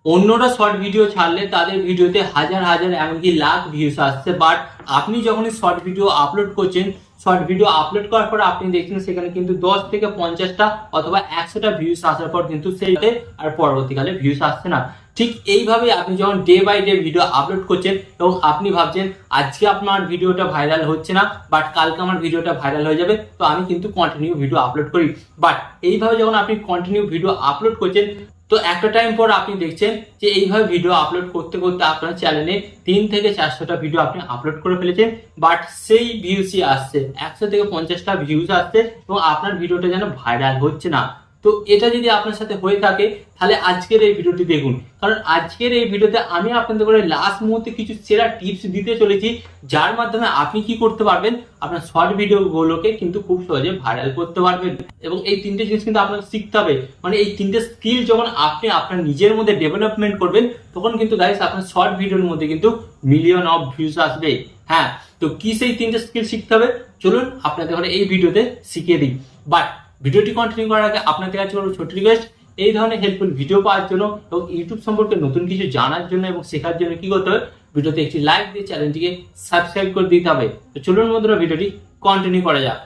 অন্যরা short video ছাড়লে তাদের ভিডিওতে হাজার হাজার এমনকি লাখ ভিউস আসছে, বাট আপনি যখনই শর্ট ভিডিও আপলোড করছেন, শর্ট ভিডিও আপলোড করার পর আপনি দেখছেন সেখানে কিন্তু 10 থেকে 50টা অথবা 100টা ভিউস আসার পর কিন্তু সেইতে আর পরবর্তীকালে ভিউস আসছে না। ঠিক এইভাবে আপনি যখন day by day video upload করছেন এবং আপনি ভাবছেন আজকে আপনার ভিডিওটা ভাইরাল হচ্ছে না, বাট কালকে আমার ভিডিওটা ভাইরাল হয়ে যাবে, তো আমি কিন্তু কন্টিনিউ ভিডিও আপলোড করি। বাট এইভাবে যখন আপনি কন্টিনিউ ভিডিও আপলোড করছেন, তো একটা টাইম পর আপনি দেখছেন যে এইভাবে ভিডিও আপলোড করতে করতে আপনার চ্যানেলে 3 থেকে 400টা ভিডিও আপনি আপলোড করে ফেলেছেন, বাট সেই ভিউসই আসছে 100 থেকে 50টা ভিউস আসছে এবং আপনার ভিডিওটা যেন ভাইরাল হচ্ছে না। তো এটা যদি আপনার সাথে হয়ে থাকে তাহলে আজকের এই ভিডিওটি দেখুন, কারণ আজকের এই ভিডিওতে আমি আপনাদের করে লাস্ট মুহূর্তে কিছু সেরা টিপস দিতে চলেছি, যার মাধ্যমে আপনি কি করতে পারবেন, আপনার শর্ট ভিডিওগুলোকে কিন্তু খুব সহজে ভাইরাল করতে পারবেন। এবং এই তিনটে জিনিস কিন্তু আপনাকে শিখতে হবে, মানে এই তিনটে স্কিল যখন আপনি আপনার নিজের মধ্যে ডেভেলপমেন্ট করবেন তখন কিন্তু গাইস আপনার শর্ট ভিডিওর মধ্যে কিন্তু মিলিয়ন অফ ভিউজ আসবে। হ্যাঁ, তো কি সেই তিনটে স্কিল শিখতে হবে চলুন আপনাদের ঘরে এই ভিডিওতে শিখিয়ে দিই। বাট ভিডিওটি কন্টিনিউ করার আগে আপনাদের কাছে কোনো ছোট রিকোয়েস্ট, এই ধরনের হেল্পফুল ভিডিও পাওয়ার জন্য এবং ইউটিউব সম্পর্কে নতুন কিছু জানার জন্য এবং শেখার জন্য কি করতে হবে, ভিডিওতে একটি লাইক দিয়ে চ্যানেলটিকে সাবস্ক্রাইব করে দিতে হবে। তো চলুন বন্ধুরা ভিডিওটি কন্টিনিউ করা যাক।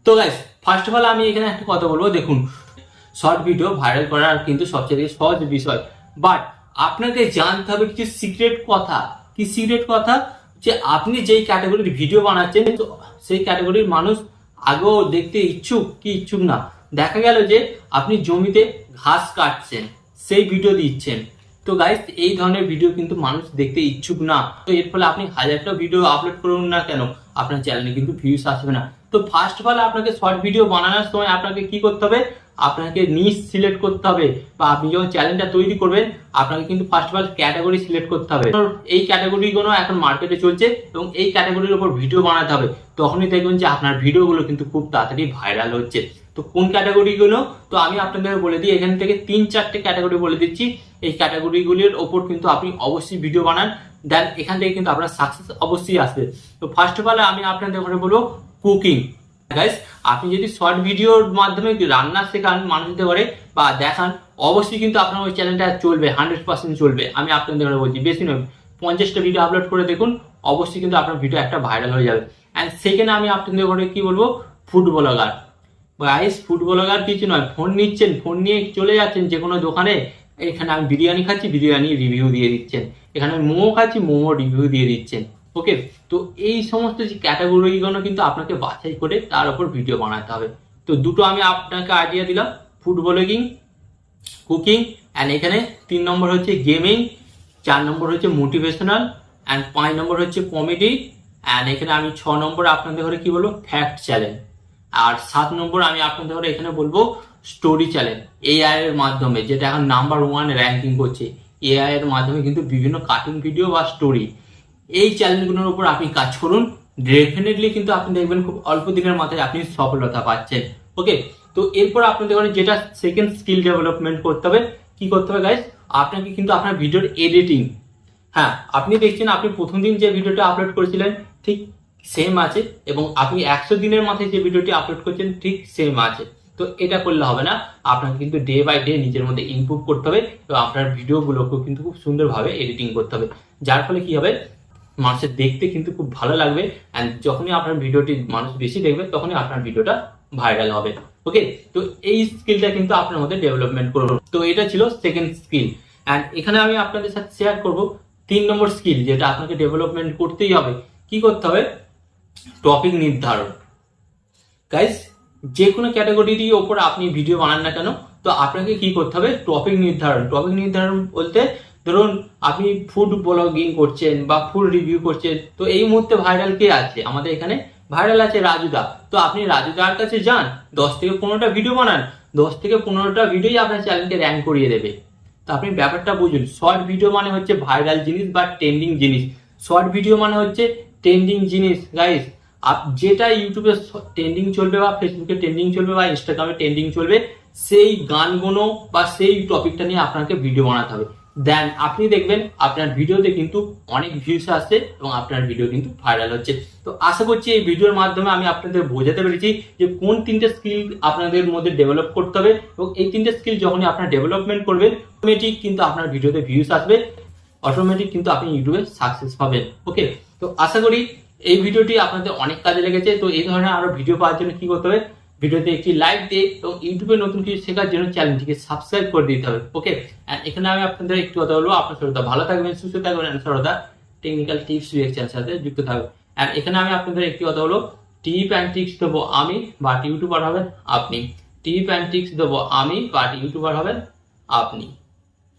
তো গাইস ফার্স্ট অফ অল আমি এখানে একটা কথা বলবো, দেখুন শর্ট ভিডিও ভাইরাল করার কিন্তু সবচেয়ে সহজ বিষয়, বাট আপনাকে জানতে হবে কিছু সিক্রেট কথা। কি সিক্রেট কথা? যে আপনি যেই ক্যাটাগরির ভিডিও বানাচ্ছেন সেই ক্যাটাগরির মানুষ আগেও দেখতে ইচ্ছুক কি ইচ্ছুক না। দেখা গেল যে আপনি জমিতে ঘাস কাটছেন, সেই ভিডিও দিচ্ছেন, তো গাইস এই ধরনের ভিডিও কিন্তু মানুষ দেখতে ইচ্ছুক না। তো এর ফলে আপনি হাজারটা ভিডিও আপলোড করুন না কেন, আপনার চ্যানেলে কিন্তু ভিউস আসবে না। তো ফার্স্ট অফ অল আপনাকে শর্ট ভিডিও বানানোর সময় আপনাকে কি করতে হবে, আপনাকে নিশ সিলেক্ট করতে হবে, বা আপনি যখন চ্যানেলটা তৈরি করবেন আপনাকে কিন্তু first of all category select করতে হবে। এই ক্যাটাগরিগুলো এখন মার্কেটে চলছে এবং এই ক্যাটাগরির উপর ভিডিও বানাতে হবে, তখনই দেখবেন যে আপনার ভিডিওগুলো কিন্তু খুব তাড়াতাড়ি ভাইরাল হচ্ছে। তো কোন ক্যাটাগরিগুলো, তো আমি আপনাদের বলে দিই, এখান থেকে 3-4টে ক্যাটাগরি বলে দিচ্ছি। এই ক্যাটাগরিগুলির ওপর কিন্তু আপনি অবশ্যই ভিডিও বানান, দেন এখান থেকে কিন্তু আপনার সাকসেস অবশ্যই আসবে। তো ফার্স্ট অফ অল আমি আপনাদের বলবো কুকিং। গাইস আপনি যদি শর্ট ভিডিওর মাধ্যমে রান্না শেখান মানুষদের ঘরে বা দেখান, অবশ্যই কিন্তু আপনার ওই চ্যানেলটা চলবে, 100% চলবে। আমি আপনাদের ঘরে বলছি, বেশি নয় 50টা ভিডিও আপলোড করে দেখুন, অবশ্যই কিন্তু আপনার ভিডিও একটা ভাইরাল হয়ে যাবে। অ্যান্ড সেকেন্ড আমি আপনাদের ঘরে কি বলবো, food blogger. Guys food blogger কিছু নয়, ফোন নিচ্ছেন, ফোন নিয়ে চলে যাচ্ছেন যে কোনো দোকানে, এখানে আমি বিরিয়ানি খাচ্ছি, বিরিয়ানি রিভিউ দিয়ে দিচ্ছেন, এখানে আমি মোমো খাচ্ছি, মোমো রিভিউ দিয়ে দিচ্ছেন। ওকে, তো এই সমস্ত যে ক্যাটাগরিগুলো কিন্তু আপনাকে বাছাই করে তার উপর ভিডিও বানাতে হবে। তো দুটো আমি আপনাকে আইডিয়া দিলাম, ফুড ব্লগিং, কুকিং, অ্যান্ড এখানে 3 নম্বর হচ্ছে গেমিং, 4 নম্বর হচ্ছে মোটিভেশনাল, অ্যান্ড 5 নম্বর হচ্ছে কমেডি, অ্যান্ড এখানে আমি 6 নম্বর আপনাদের ঘরে কি বলবো, ফ্যাক্ট চ্যালেঞ্জ, আর 7 নম্বর আমি আপনাদের ঘরে এখানে বলবো স্টোরি চ্যালেঞ্জ। এআই এর মাধ্যমে, যেটা এখন নাম্বার 1 র্যাঙ্কিং করছে, এআই এর মাধ্যমে কিন্তু বিভিন্ন কার্টুন ভিডিও বা স্টোরি, এই চ্যানেলগুলোর উপর আপনি কাজ করুন, ডেফিনেটলি কিন্তু আপনি দেখবেন খুব অল্প দিনের মাথায় আপনি সফলতা পাচ্ছেন। ওকে, তো এরপর আপনাদের যেটা সেকেন্ড স্কিল ডেভেলপমেন্ট করতে হবে, কি করতে হবে গাইস, আপনাকে কিন্তু আপনার ভিডিওর এডিটিং, হ্যাঁ আপনি দেখছেন আপনি প্রথম দিন যে ভিডিওটা আপলোড করেছিলেন ঠিক সেম আছে, এবং আপনি 100 দিনের মাথায় যে ভিডিওটি আপলোড করছেন ঠিক সেম আছে। তো এটা করলে হবে না, আপনাকে কিন্তু ডে বাই ডে নিজের মধ্যে ইমপ্রুভ করতে হবে এবং আপনার ভিডিওগুলোকেও কিন্তু খুব সুন্দরভাবে এডিটিং করতে হবে, যার ফলে কি হবে, মানুষের দেখতে কিন্তু খুব ভালো লাগবে, অ্যান্ড যখনই আপনার ভিডিওটি মানুষ বেশি দেখবে তখনই আপনার ভিডিওটা ভাইরাল হবে। ওকে, তো এই স্কিলটা কিন্তু আপনার মধ্যে ডেভেলপমেন্ট করুন। তো এটা ছিল সেকেন্ড স্কিল, অ্যান্ড এখানে আমি আপনাদের সাথে শেয়ার করব 3 নম্বর স্কিল, যেটা আপনাকে ডেভেলপমেন্ট করতেই হবে। কি করতে হবে, টপিক নির্ধারণ। গাইস যে কোনো ক্যাটাগরির ওপর আপনি ভিডিও বানান না কেন, তো আপনাকে কি করতে হবে, টপিক নির্ধারণ। টপিক নির্ধারণ বলতে ধরুন আপনি ফুড ব্লগিং করছেন বা ফুড রিভিউ করছেন, তো এই মুহূর্তে ভাইরাল কে আছে আমাদের এখানে, ভাইরাল আছে রাজুদা। তো আপনি রাজুদার কাছে যান, 10 থেকে 15টা ভিডিও বানান, 10 থেকে 15টা ভিডিওই আপনার চ্যানেলকে র্যাঙ্ক করিয়ে দেবে। তো আপনি ব্যাপারটা বুঝুন, শর্ট ভিডিও মানে হচ্ছে ভাইরাল জিনিস বা ট্রেন্ডিং জিনিস। শর্ট ভিডিও মানে হচ্ছে ট্রেন্ডিং জিনিস গাইস। যেটা ইউটিউবে ট্রেন্ডিং চলবে বা ফেসবুকে ট্রেন্ডিং চলবে বা ইনস্টাগ্রামে ট্রেন্ডিং চলবে, সেই গানগুলো বা সেই টপিকটা নিয়ে আপনাকে ভিডিও বানাতে হবে। দেন আপনি দেখবেন আপনার ভিডিওতে কিন্তু অনেক ভিউস আসছে এবং আপনার ভিডিও কিন্তু ভাইরাল হচ্ছে। তো আশা করছি এই ভিডিওর মাধ্যমে আমি আপনাদের বোঝাতে পেরেছি যে কোন তিনটে স্কিল আপনাদের মধ্যে ডেভেলপ করতে হবে, এবং এই তিনটে স্কিল যখনই আপনার ডেভেলপমেন্ট করবেন অটোমেটিক কিন্তু আপনার ভিডিওতে ভিউস আসবে, অটোমেটিক কিন্তু আপনি ইউটিউবে সাকসেস পাবেন। ওকে, তো আশা করি এই ভিডিওটি আপনাদের অনেক কাজে লেগেছে। তো এই ধরনের আরো ভিডিও পাওয়ার জন্য কি করতে হবে, ভিডিওতে একটি লাইক দিয়ে এবং ইউটিউবে নতুন কিছু শেখার জন্য চ্যানেলটিকে সাবস্ক্রাইব করে দিতে হবে। ওকে, এখানে আমি আপনাদের একটু কথা বলবো, আপনার সর্বদা ভালো থাকবেন, সুস্থ থাকবেন, সর্বদা টেকনিক্যাল টিপস রিঅ্যাকশনের সাথে যুক্ত থাকবেন। এখানে আমি আপনাদের একটি কথা বলবো, টিপ অ্যান্ড ট্রিক্স দেবো আমি, বাট ইউটিউবার হবেন আপনি। টিপ অ্যান্ড ট্রিক্স দেবো আমি, বাট ইউটিউবার হবেন আপনি।